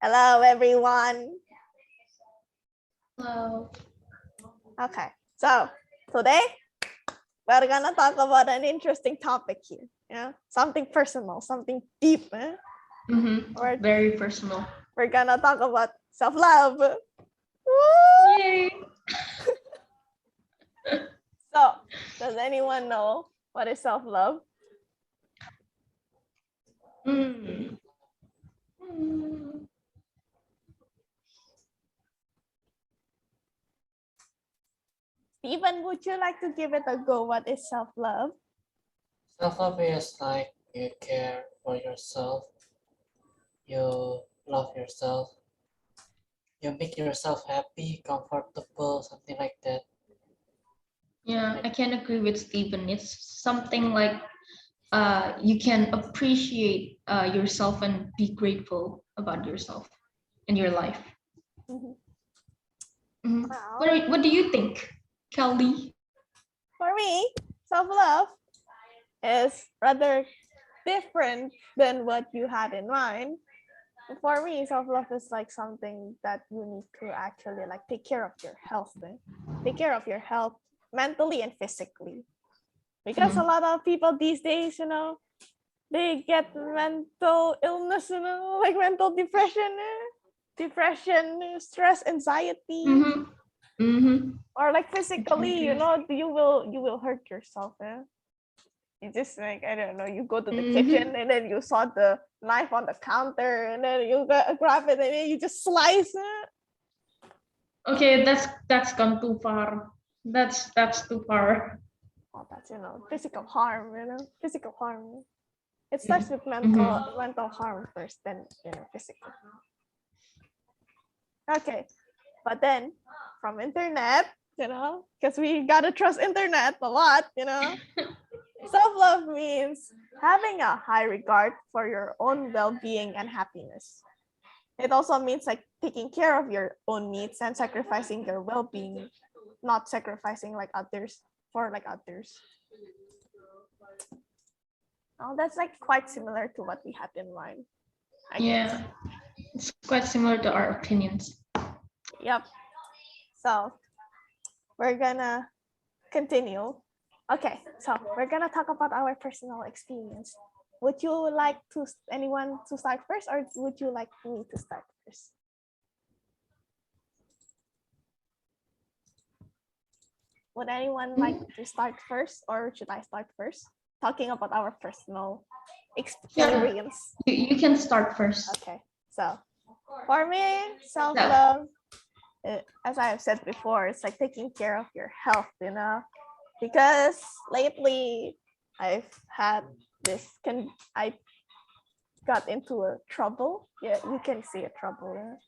Hello, everyone. Hello. Okay, so today we're gonna talk about an interesting topic here. Yeah, something personal, something deep. Very personal. We're gonna talk about self-love. Yay! So, does anyone know what is self-love? Stephen, would you like to give it a go? What is self-love? Self-love is like you care for yourself, you love yourself, you make yourself happy, comfortable, something like that. Yeah, I can agree with Stephen. It's something like you can appreciate yourself and be grateful about yourself in your life. Wow. What do you think, Kelly? For me, self-love is rather different than what you had in mind. For me, self-love is like something that you need to actually like take care of your health, take care of your health mentally and physically. Because a lot of people these days, they get mental illness, like mental depression, stress, anxiety, or like physically, you will hurt yourself. You just like, I don't know, you go to the kitchen and then you saw the knife on the counter and then you grab it and then you just slice it. Okay, that's gone too far. That's too far. Oh, that's physical harm. Physical harm. It starts with mental harm first, then physical. Okay, but then from internet, because we gotta trust internet a lot, self-love means having a high regard for your own well-being and happiness. It also means like taking care of your own needs and sacrificing your well-being, not sacrificing like others for like others. Oh, that's like quite similar to what we had in mind. I guess. It's quite similar to our opinions. Yep. So we're gonna continue. Okay, so we're gonna talk about our personal experience. Would you like anyone to start first, or would you like me to start first? Would anyone like to start first, or should I start first? Talking about our personal experience. Yeah, you can start first. Okay, so for me, self-love, as I have said before, it's like taking care of your health, because lately I've had I got into a trouble. Yeah, you can see a trouble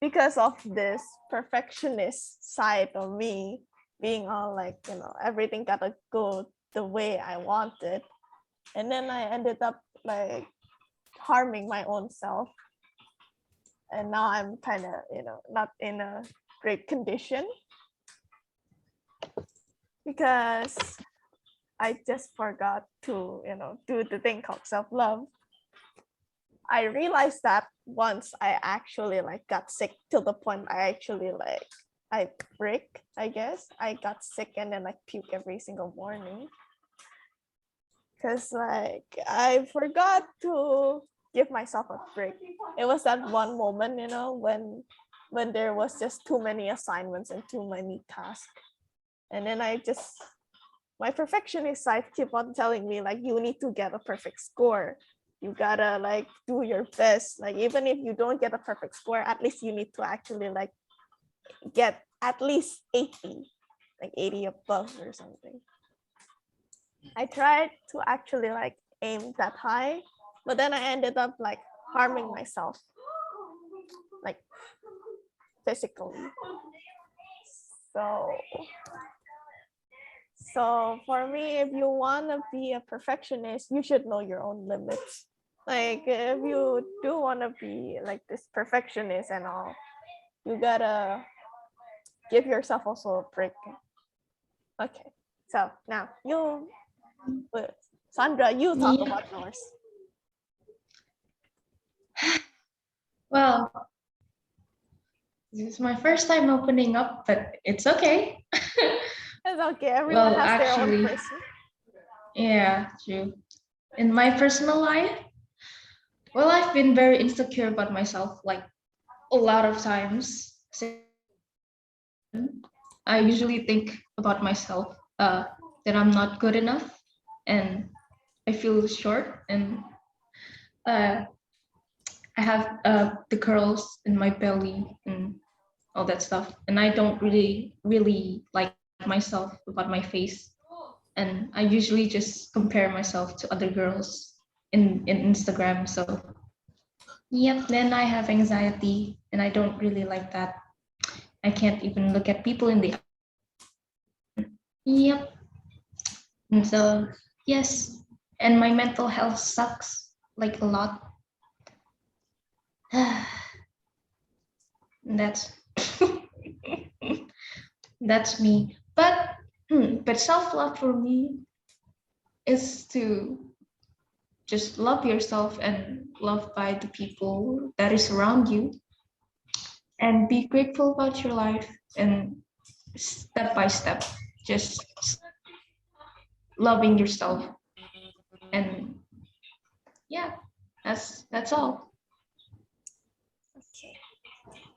because of this perfectionist side of me being all like, everything gotta go the way I wanted. And then I ended up like harming my own self. And now I'm kind of, not in a great condition because I just forgot to, do the thing called self-love. I realized that once I actually like got sick to the point I actually like, I break, I guess. I got sick and then like puke every single morning. Because like I forgot to give myself a break. It was that one moment, when there was just too many assignments and too many tasks. And then my perfectionist side keep on telling me like, you need to get a perfect score. You gotta like do your best. Like even if you don't get a perfect score, at least you need to actually like get at least 80, like 80 above or something. I tried to actually like aim that high, but then I ended up like harming myself, like physically. So for me, if you want to be a perfectionist, you should know your own limits. Like if you do want to be like this perfectionist and all, you gotta give yourself also a break. Okay, so now Sandra, you talk about yours. Well, this is my first time opening up, but it's okay. It's okay. Everyone Well, has their own actually, person. yeah, true. In my personal life, well, I've been very insecure about myself, like a lot of times. I usually think about myself that I'm not good enough, and I feel short, and uh, I have the curls in my belly and all that stuff, and I don't really like myself about my face, and I usually just compare myself to other girls in Instagram. So yep, then I have anxiety, and I don't really like that. I can't even look at people in the yep. And so yes, and my mental health sucks like a lot. That's that's me. But self-love for me is to just love yourself and love by the people that is around you, and be grateful about your life, and step by step just loving yourself, and yeah, that's all. Okay.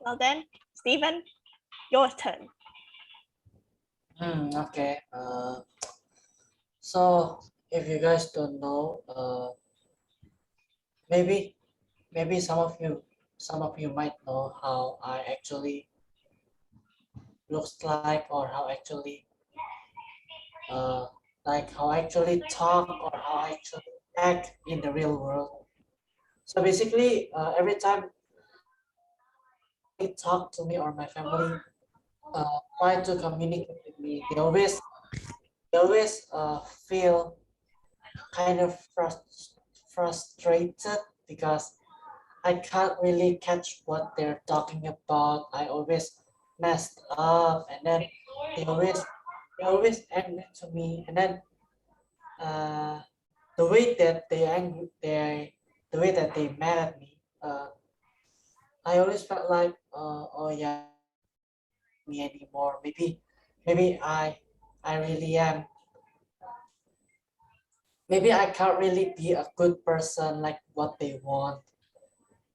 Well then, Stephen, your turn. Okay. So if you guys don't know, maybe some of you might know how I actually looks like, or how actually uh how I actually talk, or how I actually act in the real world. So basically, every time they talk to me, or my family try to communicate with me, they always feel kind of frustrated, because I can't really catch what they're talking about. I always messed up, and then they always they always angry to me, and then uh, the way that the way that they mad at me, I always felt like, oh yeah, me anymore. Maybe I really am. Maybe I can't really be a good person like what they want.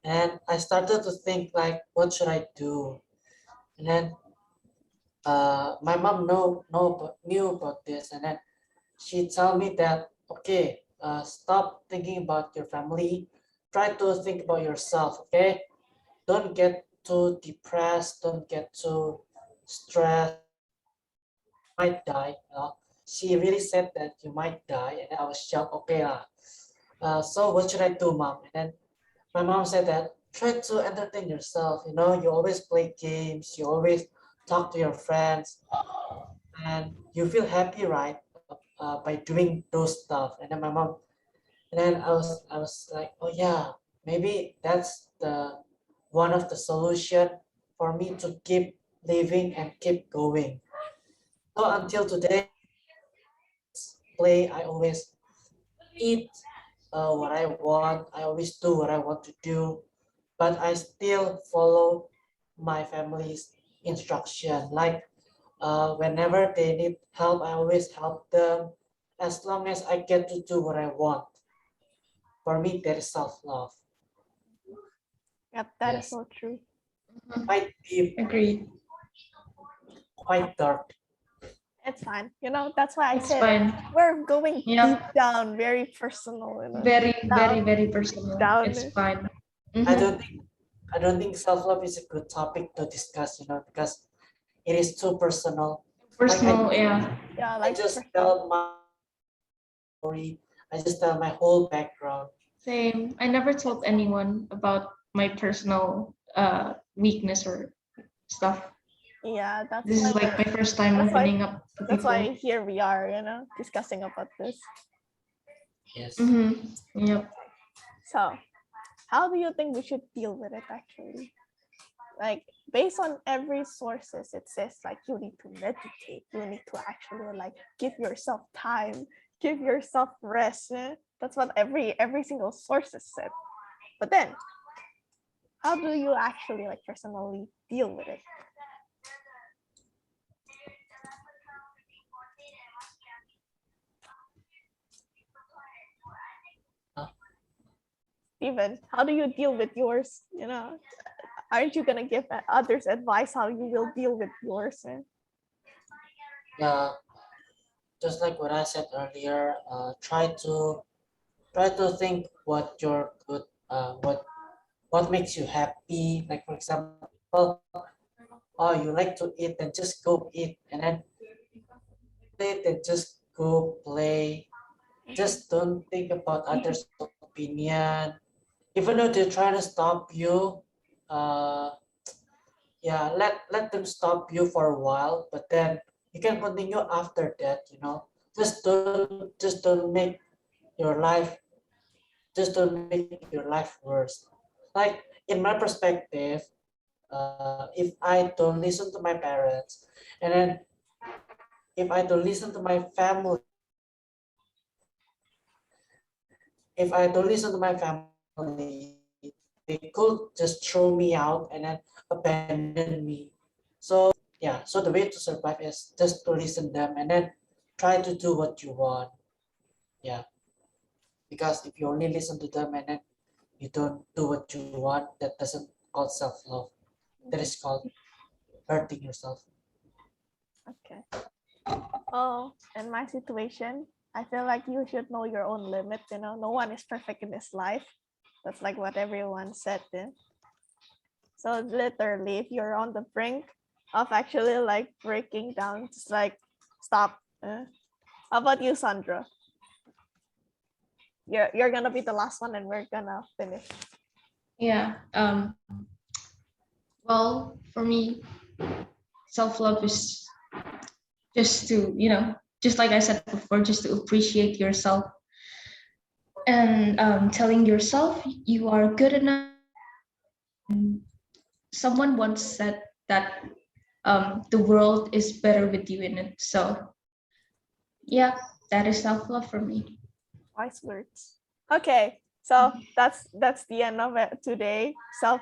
And I started to think like, what should I do? And then my mom knew about this, and then she told me that, okay, stop thinking about your family, try to think about yourself. Okay, don't get too depressed, don't get too stressed, might die. She really said that you might die, and I was shocked. Okay lah. So what should I do, mom? And then my mom said that, try to entertain yourself. You always play games, you always talk to your friends, and you feel happy, right? By doing those stuff. And then I was like, oh yeah, maybe that's the one of the solution for me to keep living and keep going. So until today, I always eat what I want. I always do what I want to do, but I still follow my family's instruction. Like whenever they need help, I always help them. As long as I get to do what I want, for me, that is self-love. Yep, that is Yes, so true. quite deep, Agreed. quite dark. It's fine. That's why I It's said fine. we're going deep Yep. down, very personal, Very, very, down, very deep personal. down. It's fine. I Mm-hmm. don't think I don't think self-love is a good topic to discuss, because it is too personal. Like Personal, yeah. Yeah, I like just tell my story. I just tell my whole background. Same. I never told anyone about my personal weakness or stuff. yeah, that's This why is like my first time that's why opening up to that's people. why here we are, discussing about this. Yes. Mm-hmm. Yep. So, how do you think we should deal with it actually? Like based on every sources, it says like you need to meditate, you need to actually like give yourself time, give yourself rest. That's what every single source has said. But then, how do you actually like personally deal with it? Steven, how do you deal with yours? You know, aren't you gonna give others advice how you will deal with yours? Yeah, just like what I said earlier, try to think what you're good, what makes you happy. Like for example, oh, you like to eat, then just go eat, and then play, then just go play. Just don't think about others' opinion, even though they're trying to stop you. Uh, yeah, let them stop you for a while, but then you can continue after that. Just don't make your life make your life worse. Like in my perspective, if I don't listen to my parents, and then if I don't listen to my family, if I don't listen to my family, they could just throw me out and then abandon me. So yeah, so the way to survive is just to listen them and then try to do what you want. Yeah, because if you only listen to them and then you don't do what you want, that doesn't call self-love. That is called hurting yourself. Okay. Oh, in my situation, I feel like you should know your own limits. You know, no one is perfect in this life. That's like what everyone said. Then. So literally, if you're on the brink of actually like breaking down, just like stop. How about you, Sandra? You're gonna be the last one, and we're gonna finish. Yeah. Well, for me, self-love is just to, just like I said before, just to appreciate yourself and telling yourself you are good enough. Someone once said that the world is better with you in it. So yeah, that is self-love for me. Wise words. Okay, so that's the end of it today. Self